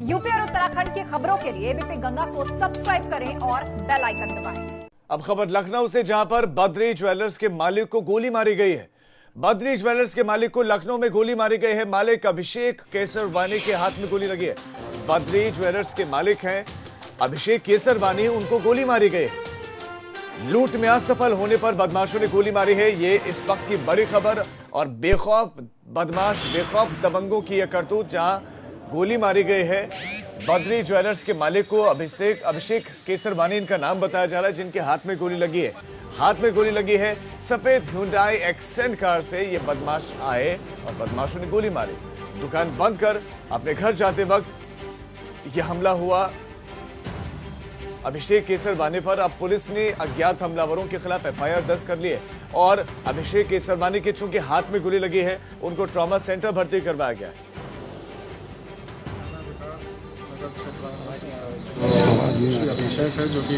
UP और उत्तराखंड की खबरों के लिए एबीपी गंगा को सब्सक्राइब करें और बेल आइकन दबाएं। अब खबर लखनऊ से, जहां पर बद्री ज्वेलर्स के मालिक को गोली मारी गई है। बद्री ज्वेलर्स के मालिक को लखनऊ में गोली मारी गई है। मालिक अभिषेक केसरवानी के हाथ में गोली लगी है। बद्री ज्वेलर्स के मालिक हैं अभिषेक केसरवानी, उनको गोली मारी गई है। लूट में असफल होने पर बदमाशों ने गोली मारी है। ये इस वक्त की बड़ी खबर। और बेखौफ बदमाश, बेखौफ दबंगों की यह करतूत, जहां गोली मारी गई है। बद्री ज्वेलर्स के मालिक को अभिषेक केसरवानी इनका नाम बताया जा रहा है, जिनके हाथ में गोली लगी है। हाथ में गोली लगी है। सफेद Hyundai एक्सेंट कार से ये बदमाश आए और बदमाशों ने गोली मारी। दुकान बंद कर अपने घर जाते वक्त यह हमला हुआ अभिषेक केसरवानी पर। अब पुलिस ने अज्ञात हमलावरों के खिलाफ FIR दर्ज कर ली है और अभिषेक केसरवानी के चूंकि हाथ में गोली लगी है, उनको ट्रॉमा सेंटर भर्ती करवाया गया है। अभिषेक है जो कि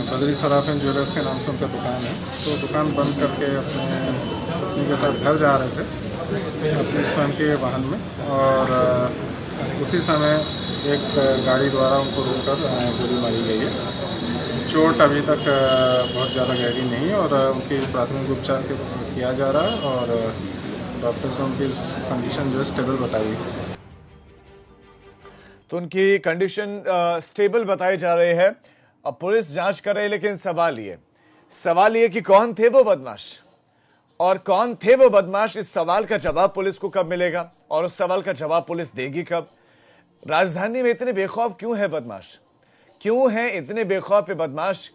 बद्री सराफ एंड ज्वेलर्स के नाम से उनका दुकान है। तो दुकान बंद करके अपने पत्नी के साथ घर जा रहे थे अपने स्वयं के वाहन में, और उसी समय एक गाड़ी द्वारा उनको रोककर गोली मारी गई है। चोट अभी तक बहुत ज़्यादा गहरी नहीं है और उनकी प्राथमिक उपचार किया जा रहा है और डॉक्टर्स ने उनकी कंडीशन जो है स्टेबल बताई है। तो उनकी कंडीशन स्टेबल बताई जा रही है। अब पुलिस जांच कर रही है, लेकिन सवाल ये कि कौन थे वो बदमाश, और कौन थे वो बदमाश, इस सवाल का जवाब पुलिस को कब मिलेगा और उस सवाल का जवाब पुलिस देगी कब। राजधानी में इतने बेखौफ क्यों है बदमाश, क्यों है इतने बेखौफ बदमाश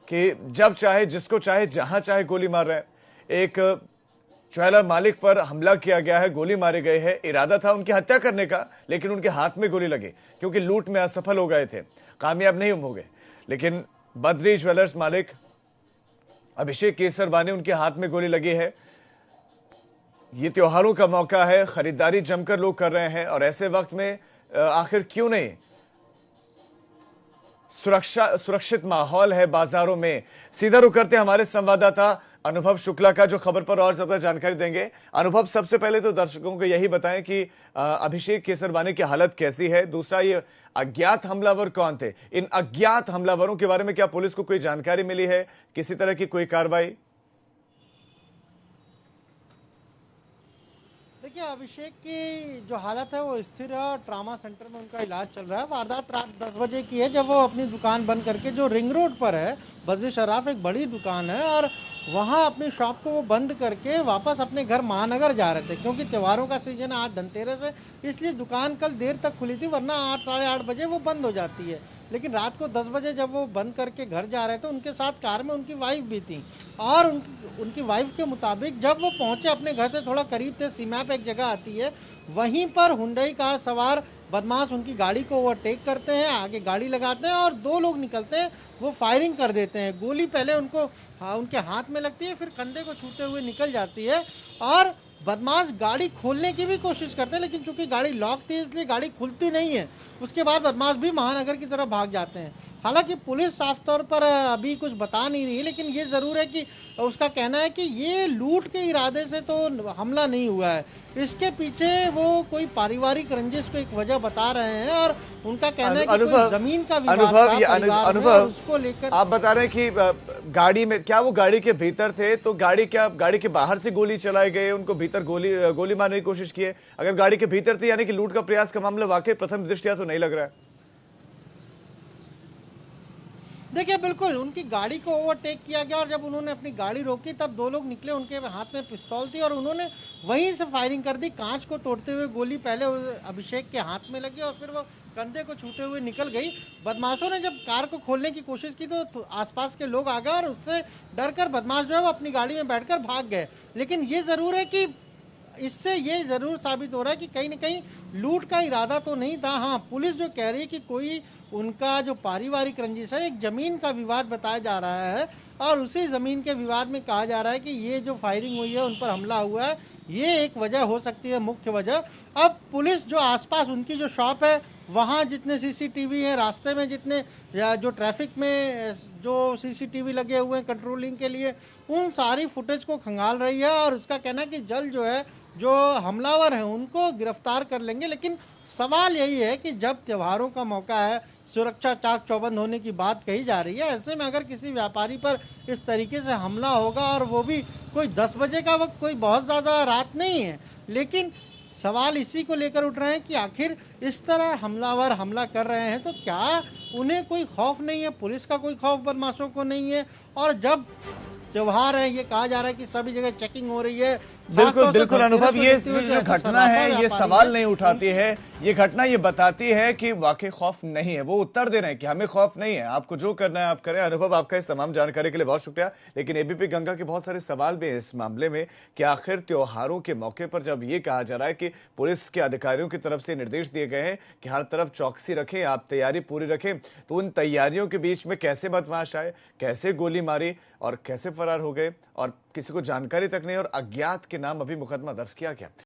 कि जब चाहे जिसको चाहे जहां चाहे गोली मार रहे हैं। एक ज्वेलर मालिक पर हमला किया गया है, गोली मारी गई है। इरादा था उनकी हत्या करने का, लेकिन उनके हाथ में गोली लगी क्योंकि लूट में असफल हो गए थे, कामयाब नहीं हो गए। लेकिन बद्री ज्वेलर्स मालिक अभिषेक केसरवानी, उनके हाथ में गोली लगी है। ये त्योहारों का मौका है, खरीदारी जमकर लोग कर रहे हैं, और ऐसे वक्त में आखिर क्यों नहीं सुरक्षित माहौल है बाजारों में। सीधा रुख करते हमारे संवाददाता अनुभव शुक्ला का, जो खबर पर और ज्यादा जानकारी देंगे। अनुभव, सबसे पहले तो दर्शकों को यही बताएं कि अभिषेक केसरवानी की हालत कैसी है। दूसरा, ये अज्ञात हमलावर कौन थे, इन अज्ञात हमलावरों के बारे में क्या पुलिस को कोई जानकारी मिली है, किसी तरह की कोई कार्रवाई? देखिए, अभिषेक की जो हालत है वो स्थिर है और ट्रामा सेंटर में उनका इलाज चल रहा है। वारदात रात 10 बजे की है, जब वो अपनी दुकान बंद करके, जो रिंग रोड पर है, बद्री शराफ एक बड़ी दुकान है, और वहाँ अपनी शॉप को वो बंद करके वापस अपने घर महानगर जा रहे थे, क्योंकि त्योहारों का सीजन है, आज धनतेरस है, इसलिए दुकान कल देर तक खुली थी, वरना 8 साढ़े 8 बजे वो बंद हो जाती है। लेकिन रात को 10 बजे जब वो बंद करके घर जा रहे थे, उनके साथ कार में उनकी वाइफ भी थी, और उनकी वाइफ के मुताबिक जब वो पहुंचे अपने घर से थोड़ा करीब थे, सीमा पे एक जगह आती है, वहीं पर हुंडई कार सवार बदमाश उनकी गाड़ी को ओवरटेक करते हैं, आगे गाड़ी लगाते हैं और 2 लोग निकलते हैं, वो फायरिंग कर देते हैं। गोली पहले उनके हाथ में लगती है, फिर कंधे को छूते हुए निकल जाती है, और बदमाश गाड़ी खोलने की भी कोशिश करते हैं, लेकिन चूंकि गाड़ी लॉक थी इसलिए गाड़ी खुलती नहीं है। उसके बाद बदमाश भी महानगर की तरफ भाग जाते हैं। हालांकि पुलिस साफ तौर पर अभी कुछ बता नहीं रही, लेकिन ये जरूर है कि उसका कहना है कि ये लूट के इरादे से तो हमला नहीं हुआ है, इसके पीछे वो कोई पारिवारिक रंजिश को एक वजह बता रहे हैं, और उनका कहना है कि कोई जमीन का अनुभव उसको लेकर। आप बता रहे हैं कि गाड़ी में, क्या वो गाड़ी के भीतर थे, तो गाड़ी के बाहर से गोली चलाई गई, उनको भीतर गोली मारने की कोशिश की है? अगर गाड़ी के भीतर थी, यानी कि लूट का प्रयास का मामला वाकई प्रथम दृष्टया तो नहीं लग रहा है। देखिए, बिल्कुल उनकी गाड़ी को ओवरटेक किया गया, और जब उन्होंने अपनी गाड़ी रोकी तब 2 लोग निकले, उनके हाथ में पिस्तौल थी, और उन्होंने वहीं से फायरिंग कर दी। कांच को तोड़ते हुए गोली पहले अभिषेक के हाथ में लगी और फिर वो कंधे को छूते हुए निकल गई। बदमाशों ने जब कार को खोलने की कोशिश की तो आसपास के लोग आ गए, और उससे डरकर बदमाश जो है वो अपनी गाड़ी में बैठकर भाग गए। लेकिन ये जरूर है कि इससे ये जरूर साबित हो रहा है कि कहीं न कहीं लूट का इरादा तो नहीं था। हाँ, पुलिस जो कह रही है कि कोई उनका जो पारिवारिक रंजिश है, एक जमीन का विवाद बताया जा रहा है, और उसी जमीन के विवाद में कहा जा रहा है कि ये जो फायरिंग हुई है, उन पर हमला हुआ है, ये एक वजह हो सकती है, मुख्य वजह। अब पुलिस जो आसपास उनकी जो शॉप है, वहाँ जितने सीसीटीवी हैं, रास्ते में जितने जो ट्रैफिक में जो सीसीटीवी लगे हुए हैं कंट्रोलिंग के लिए, उन सारी फुटेज को खंगाल रही है, और उसका कहना है कि जल्द जो है जो हमलावर हैं उनको गिरफ्तार कर लेंगे। लेकिन सवाल यही है कि जब त्योहारों का मौका है, सुरक्षा चाक चौबंद होने की बात कही जा रही है, ऐसे में अगर किसी व्यापारी पर इस तरीके से हमला होगा और वो भी कोई 10 बजे का वक्त, कोई बहुत ज़्यादा रात नहीं है, लेकिन सवाल इसी को लेकर उठ रहे हैं कि आखिर इस तरह हमलावर हमला कर रहे हैं तो क्या उन्हें कोई खौफ नहीं है, पुलिस का कोई खौफ बदमाशों को नहीं है? और जब त्योहार है, ये कहा जा रहा है कि सभी जगह चेकिंग हो रही है, बिल्कुल बिल्कुल अनुभव, ये जो जो घटना है ये सवाल नहीं उठाती है, ये घटना ये बताती है कि वाकई खौफ नहीं है। वो उत्तर दे रहे हैं कि हमें खौफ नहीं है, आपको जो करना है आप करें। अनुभव, आपका इस तमाम जानकारी के लिए बहुत शुक्रिया। लेकिन एबीपी गंगा के बहुत सारे सवाल भी हैं इस मामले में कि आखिर त्योहारों के मौके पर जब ये कहा जा रहा है कि पुलिस के अधिकारियों की तरफ से निर्देश दिए गए हैं कि हर तरफ चौकसी रखें, आप तैयारी पूरी रखें, तो उन तैयारियों के बीच में कैसे बदमाश आए, कैसे गोली मारी और कैसे फरार हो गए और किसी को जानकारी तक नहीं, और अज्ञात के नाम अभी मुकदमा दर्ज किया गया।